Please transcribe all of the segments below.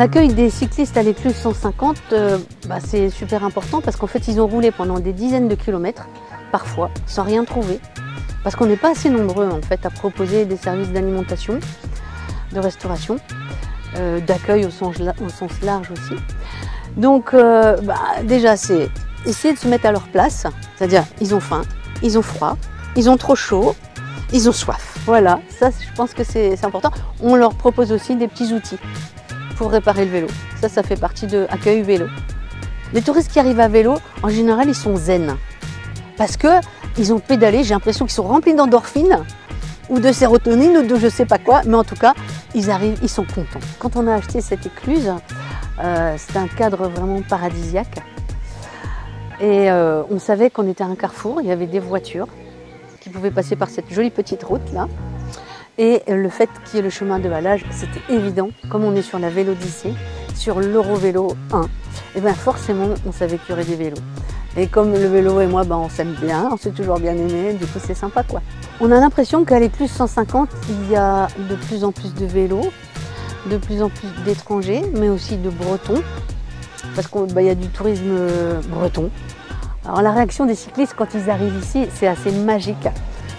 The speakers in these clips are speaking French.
l'accueil des cyclistes à l'Écluse 150, c'est super important parce qu'en fait ils ont roulé pendant des dizaines de kilomètres, parfois, sans rien trouver. Parce qu'on n'est pas assez nombreux en fait à proposer des services d'alimentation, de restauration, d'accueil au sens large aussi. Donc déjà c'est essayer de se mettre à leur place, c'est-à-dire ils ont faim, ils ont froid, ils ont trop chaud, ils ont soif. Voilà, ça je pense que c'est important. On leur propose aussi des petits outils pour réparer le vélo. Ça fait partie de Accueil Vélo. Les touristes qui arrivent à vélo, en général, ils sont zen. Parce qu'ils ont pédalé, j'ai l'impression qu'ils sont remplis d'endorphines ou de sérotonine ou de je sais pas quoi, mais en tout cas, ils arrivent, ils sont contents. Quand on a acheté cette écluse, c'était un cadre vraiment paradisiaque. Et on savait qu'on était à un carrefour, il y avait des voitures qui pouvaient passer par cette jolie petite route là. Et le fait qu'il y ait le chemin de halage, c'était évident, comme on est sur la Vélodyssée, sur l'Eurovélo 1, et bien forcément on savait qu'il y aurait des vélos. Et comme le vélo et moi, on s'aime bien, on s'est toujours bien aimé, du coup c'est sympa quoi. On a l'impression qu'à l'Écluse 150, il y a de plus en plus de vélos, de plus en plus d'étrangers, mais aussi de Bretons, parce qu'il y a du tourisme breton. Alors la réaction des cyclistes quand ils arrivent ici, c'est assez magique.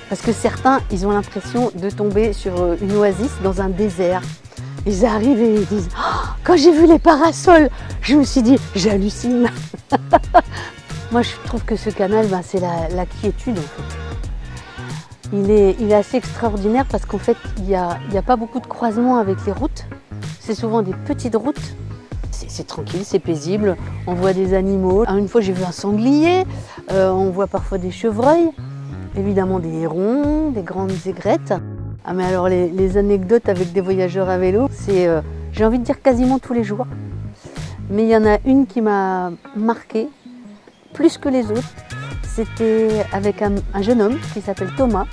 Parce que certains, ils ont l'impression de tomber sur une oasis dans un désert. Ils arrivent et ils disent oh, « Quand j'ai vu les parasols, je me suis dit, j'hallucine !» Moi, je trouve que ce canal, c'est la quiétude en fait. Il est assez extraordinaire parce qu'en fait, il n'y a pas beaucoup de croisements avec les routes. C'est souvent des petites routes. C'est tranquille, c'est paisible. On voit des animaux. Une fois, j'ai vu un sanglier. On voit parfois des chevreuils. Évidemment des hérons, des grandes aigrettes. Ah mais alors les anecdotes avec des voyageurs à vélo, c'est, j'ai envie de dire quasiment tous les jours. Mais il y en a une qui m'a marquée, plus que les autres. C'était avec un jeune homme qui s'appelle Thomas,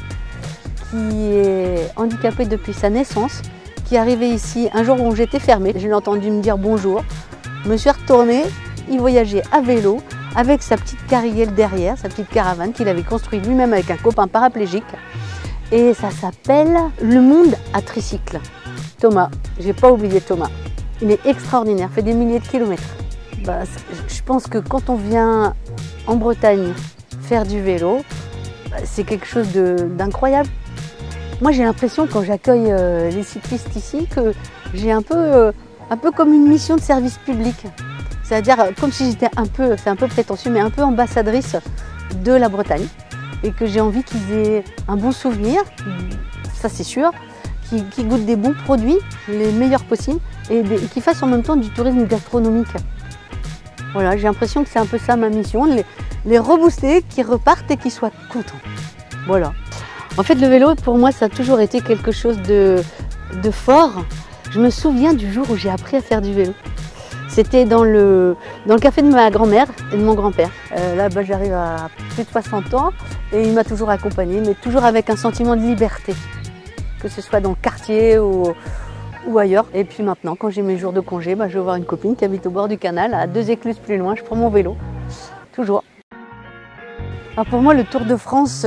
qui est handicapé depuis sa naissance, qui est arrivé ici un jour où j'étais fermée. Je l'ai entendu me dire bonjour. Je me suis retournée, il voyageait à vélo, avec sa petite carriole derrière, sa petite caravane qu'il avait construite lui-même avec un copain paraplégique. Et ça s'appelle Le Monde à Tricycle. Thomas, j'ai pas oublié Thomas. Il est extraordinaire, fait des milliers de kilomètres. Je pense que quand on vient en Bretagne faire du vélo, c'est quelque chose d'incroyable. Moi j'ai l'impression quand j'accueille les cyclistes ici que j'ai un peu comme une mission de service public. C'est-à-dire comme si j'étais c'est un peu prétentieux, mais un peu ambassadrice de la Bretagne. Et que j'ai envie qu'ils aient un bon souvenir, ça c'est sûr, qu'ils goûtent des bons produits, les meilleurs possibles, et qu'ils fassent en même temps du tourisme gastronomique. Voilà, j'ai l'impression que c'est un peu ça ma mission, de les rebooster, qu'ils repartent et qu'ils soient contents. Voilà. En fait, le vélo, pour moi, ça a toujours été quelque chose de fort. Je me souviens du jour où j'ai appris à faire du vélo. C'était dans le café de ma grand-mère et de mon grand-père. Là, j'arrive à plus de 60 ans et il m'a toujours accompagnée, mais toujours avec un sentiment de liberté, que ce soit dans le quartier ou ailleurs. Et puis maintenant, quand j'ai mes jours de congé, je vais voir une copine qui habite au bord du canal, à 2 écluses plus loin, je prends mon vélo, toujours. Alors pour moi, le Tour de France,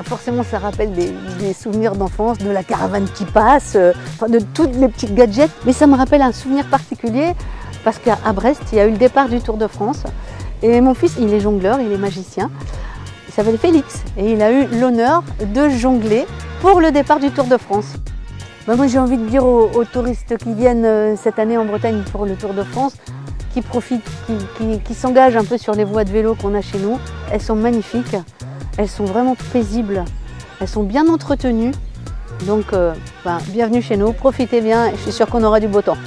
forcément, ça rappelle des souvenirs d'enfance, de la caravane qui passe, de toutes les petites gadgets. Mais ça me rappelle un souvenir particulier parce qu'à Brest, il y a eu le départ du Tour de France. Et mon fils, il est jongleur, il est magicien. Il s'appelle Félix et il a eu l'honneur de jongler pour le départ du Tour de France. Moi, j'ai envie de dire aux touristes qui viennent cette année en Bretagne pour le Tour de France, qui profitent, qui s'engagent un peu sur les voies de vélo qu'on a chez nous. Elles sont magnifiques, elles sont vraiment paisibles, elles sont bien entretenues. Donc, bienvenue chez nous, profitez bien et je suis sûre qu'on aura du beau temps.